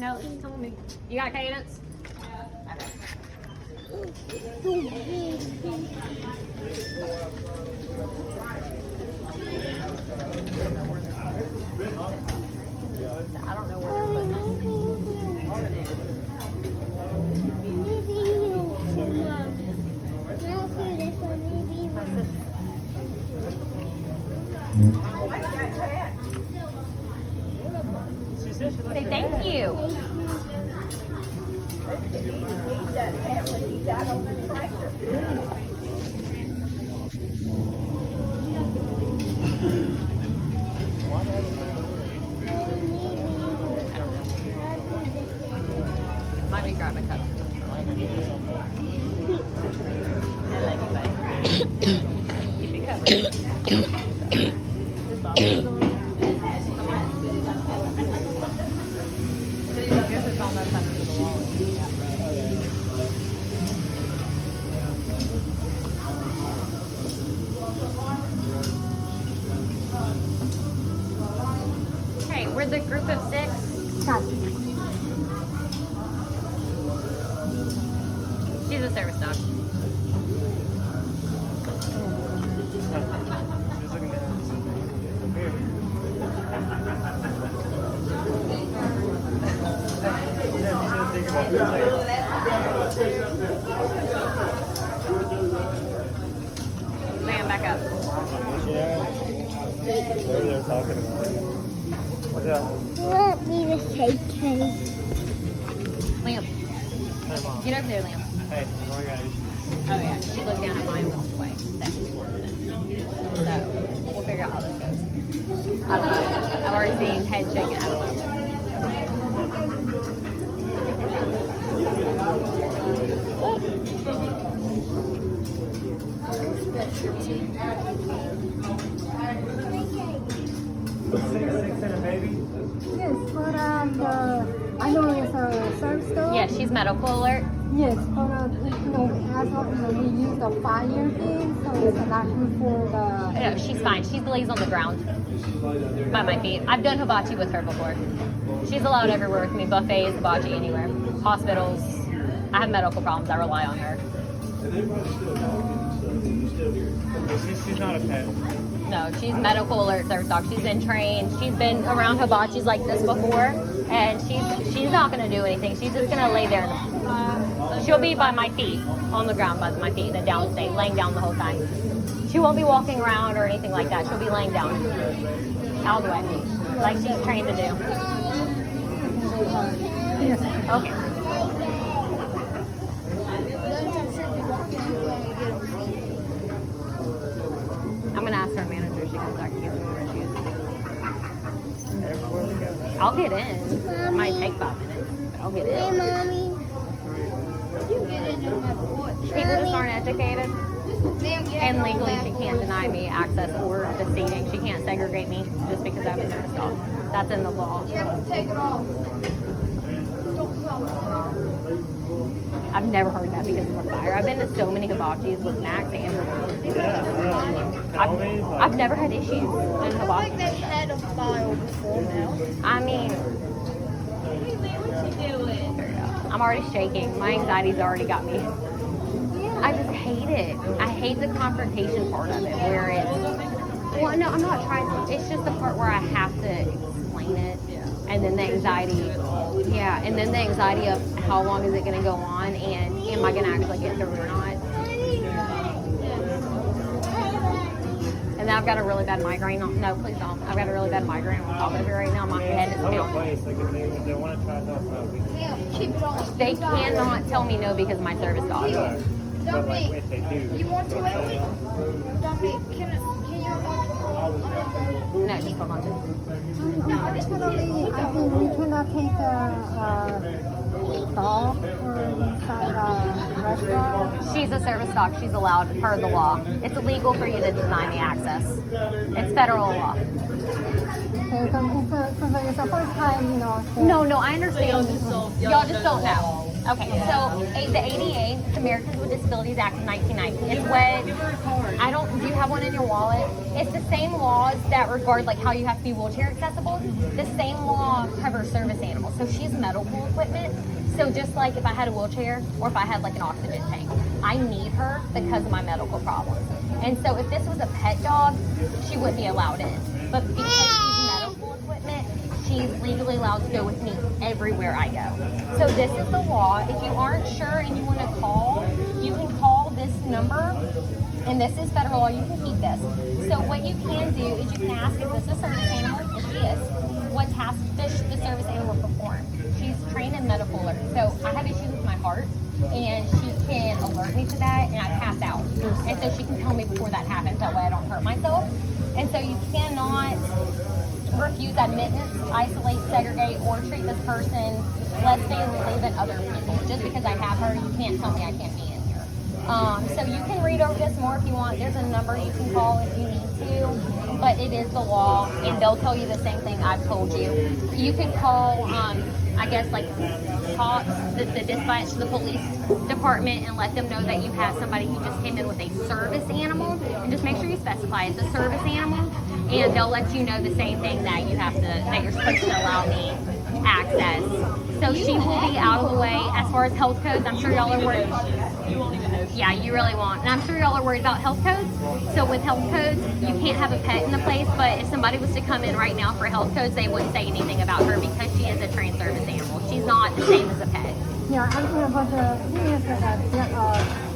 No, she told me. You got Cadence? I don't know where Say thank you. Let me grab a cup. Keep it covered. Hey, we're the group of 6. She's a service dog. Liam, back up. What are they talking about? What's that? You want me to say cake? Liam, Hey, Mom. get over there, Liam. Hey, what do you got? Oh yeah, she looked down at mine walked away. That's just one of it. So we'll figure out how this goes. I don't know. I've already seen head shaking. I don't know. Six and a baby? Yes, but I know it's a service dog. Yeah, she's medical alert. Yes, but as of we use the fire thing, so it's not good for the. No, she's fine. She lays on the ground by my feet. I've done hibachi with her before. She's allowed everywhere with me. Buffets, hibachi, anywhere. Hospitals. I have medical problems. I rely on her. She's not a pet. No, she's medical alert service dog. She's been trained. She's been around hibachis like this before, and she's not gonna do anything. She's just gonna lay there. She'll be by my feet, on the ground by my feet, and then downstate, laying down the whole time. She won't be walking around or anything like that. She'll be laying down, out of the way, like she's trained to do. Okay. I'm gonna ask our manager if she comes back here where she is. I'll get in. Might take 5 minutes, but I'll get Hey, in. mommy. People just aren't educated, and legally she can't deny me access or the seating. She can't segregate me just because I have a service dog. That's in the law. I've never heard that because of a fire. I've been to so many hibachis with Max and I've never had issues in hibachi. They've had a file before now. I mean, I'm already shaking. My anxiety's already got me. I just hate it. I hate the confrontation part of it where it's, well, no, I'm not trying to. It's just the part where I have to explain it. And then the anxiety, and then the anxiety of how long is it going to go on and am I going to actually get through it or not? And then I've got a really bad migraine. No, please don't. I've got a really bad migraine on top of it right now. My head is pounding. They want to try to help out. They cannot tell me no because of my service dog. But like, if they do, You want to wait? Can you No, just hold on to it. Actually, I think we cannot take a dog inside a restaurant. She's a service dog. She's allowed per the law. It's illegal for you to deny me access. It's federal law. Okay, because it's the first time, No, I understand. Y'all just don't know. Okay, so the ADA, it's Americans with Disabilities Act of 1990. It's what, do you have one in your wallet? It's the same laws that regard like how you have to be wheelchair accessible. The same law covers service animals. So she's medical equipment. So just like if I had a wheelchair or if I had like an oxygen tank, I need her because of my medical problems. And so if this was a pet dog, she wouldn't be allowed in. But because she's medical equipment, she's legally allowed to go with me everywhere I go. So this is the law. If you aren't sure and you want to call, you can call this number, and this is federal law. You can keep this. So what you can do is you can ask, is this a service animal? If she is, what task does the service animal perform? She's trained in medical alert. So I have issues with my heart, and she can alert me to that, and I pass out. And so she can tell me before that happens, that way I don't hurt myself. And so you cannot refuse admittance, isolate, segregate, or treat this person less favorably than other people. Just because I have her, you can't tell me I can't be in here. So you can read over this more if you want. There's a number you can call if you need to, but it is the law, and they'll tell you the same thing I've told you. You can call, I guess, like the dispatch, the police department, and let them know that you have somebody who just came in with a service animal, and just make sure you specify it's a service animal, and they'll let you know the same thing that you're supposed to allow me access. So she will be out of the way. As far as health codes, I'm sure y'all are worried. Yeah, you really won't. And I'm sure y'all are worried about health codes. So with health codes, you can't have a pet in the place, but if somebody was to come in right now for health codes, they wouldn't say anything about her because she is a trained service animal. She's not the same as a pet. Yeah, I'm here, but the thing is that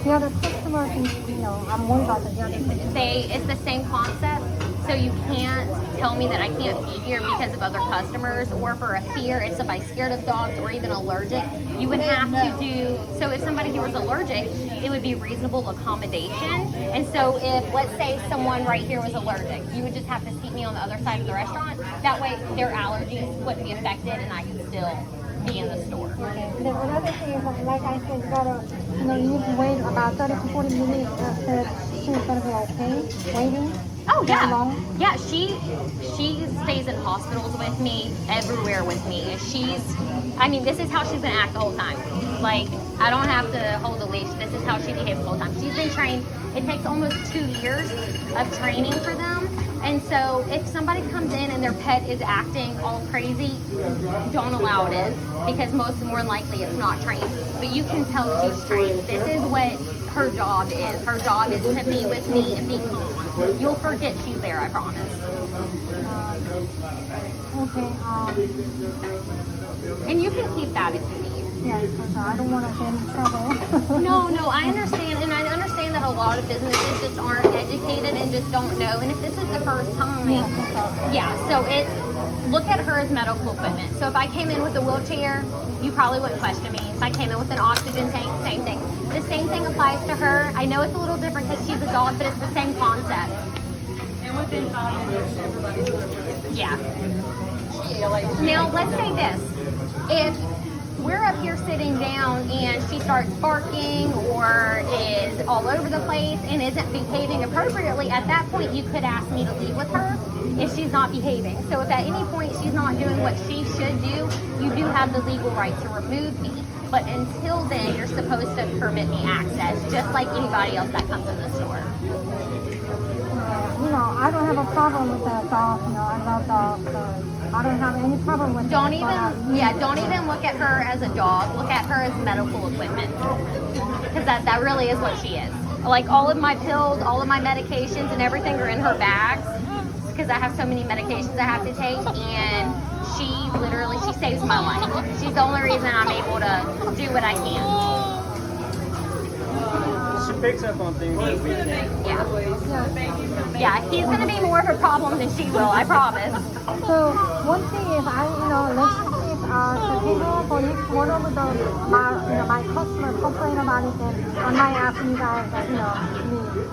the other customers, I'm worried about the other customers. It's the same concept. So you can't tell me that I can't be here because of other customers, or for a fear, if somebody's scared of dogs or even allergic, you would have to do, so if somebody here was allergic, it would be reasonable accommodation. And so if, let's say someone right here was allergic, you would just have to seat me on the other side of the restaurant. That way their allergies wouldn't be affected and I could still be in the store. Okay. The another thing is, like I said, you need to wait about 30 to 40 minutes after she's going to be okay, waiting. Oh yeah, long? Yeah. She stays in hospitals with me, everywhere with me. And this is how she's gonna act the whole time. Like I don't have to hold the leash. This is how she behaves the whole time. She's been trained. It takes almost 2 years of training for them. And so if somebody comes in and their pet is acting all crazy, don't allow it in because more than likely it's not trained. But you can tell she's trained. This is what her job is. Her job is to be with me and be calm. You'll forget she's there, I promise. Okay. And you can keep that if you need. Yeah, because I don't want to get in trouble. No, I understand. And I understand that a lot of businesses just aren't educated and just don't know. And if this is the first time, so look at her as medical equipment. So if I came in with a wheelchair, you probably wouldn't question me. If I came in with an oxygen tank, same thing. The same thing applies to her. I know it's a little different because she's a dog, but it's the same concept. And within 5 minutes, everybody's yeah. Now, let's say this. If we're up here sitting down and she starts barking or is all over the place and isn't behaving appropriately, at that point you could ask me to leave with her if she's not behaving. So if at any point she's not doing what she should do, you do have the legal right to remove me. But until then, you're supposed to permit me access, just like anybody else that comes in the store. I don't have a problem with that dog. I love dogs. I don't have any problem with Don't even look at her as a dog. Look at her as medical equipment. Because that really is what she is. Like all of my pills, all of my medications and everything are in her bags. Because I have so many medications I have to take, and she saves my life. She's the only reason I'm able to do what I can. She picks up on things that we can't. Yeah, he's gonna be more of a problem than she will, I promise. So one thing is, let's see if the people for each one of my customer complain about it, then I might ask you guys, me.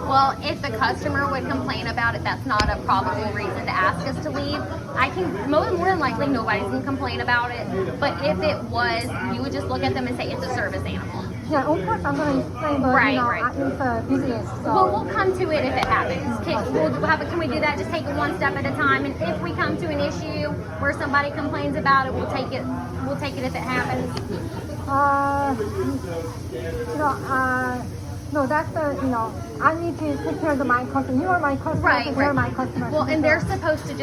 Well, if the customer would complain about it, that's not a probable reason to ask us to leave. More than likely nobody's gonna complain about it. But if it was, you would just look at them and say it's a service animal. Yeah, of course I'm going to explain, but right. It's a business. So. Well, we'll come to it if it happens. Can we do that? Just take it one step at a time. And if we come to an issue where somebody complains about it, we'll take it if it happens. No, that's the, I need to take care of my customer. You are my customer, Right, take care of right. my customer. Well, and they're supposed to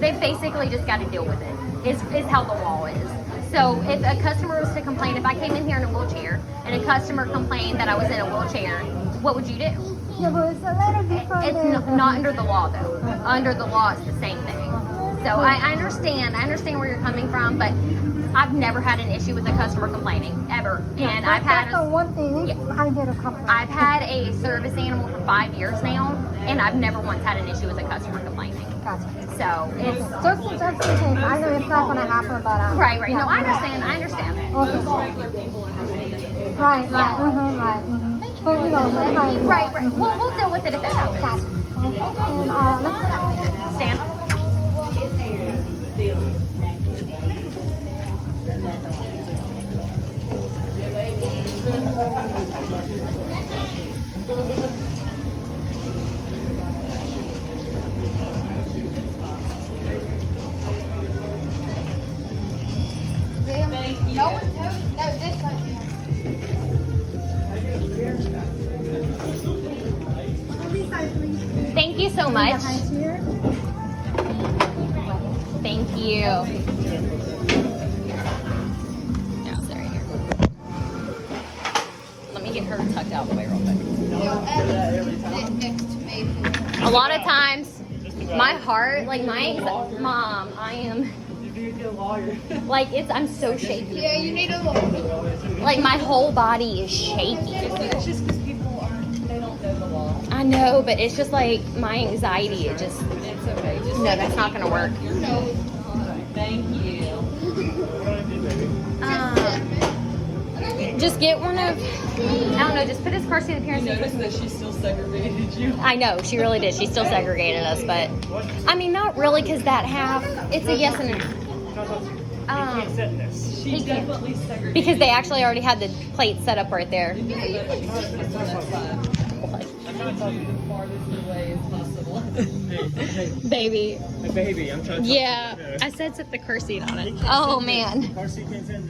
they basically just got to deal with it, is how the law is. So if a customer was to complain, if I came in here in a wheelchair and a customer complained that I was in a wheelchair, what would you do? Yeah, but it's a little different. It's not under the law though. Under the law, it's the same thing. So I understand where you're coming from, but I've never had an issue with a customer complaining, ever. And That's the one thing I get a complaint. I've had a service animal for 5 years now, and I've never once had an issue with a customer complaining. Gotcha. So it's Just in case. I know it's not going to happen, but... right. yeah. No, I understand. Okay. Right. But, Right. We'll deal with it if it happens. Gotcha. And, let's Stand. No one told. No, this one. Thank you so much. Thank you. Yeah, it's right here. Let me get her tucked out of the way real quick. Next to me. A lot of times, my heart, like Mom, I am, like I'm so shaky. Yeah, you need a little. Like my whole body is shaky. It's just because people they don't know the law. I know, but it's just like my anxiety, It's okay. Just no, that's not gonna work. thank you. Just get one of, I don't know, just put his car seat up here and see if Notice that she still segregated you. I know, she really did. She still segregated us, but I mean, not really, because that half, it's a yes and a Can't sit in this. She definitely segregated. because they actually already had the plate set up right there. Farthest away as possible. Baby. Hey, baby, I'm trying to. Yeah, I said set the car seat on it. Oh man. Car seat can't sit in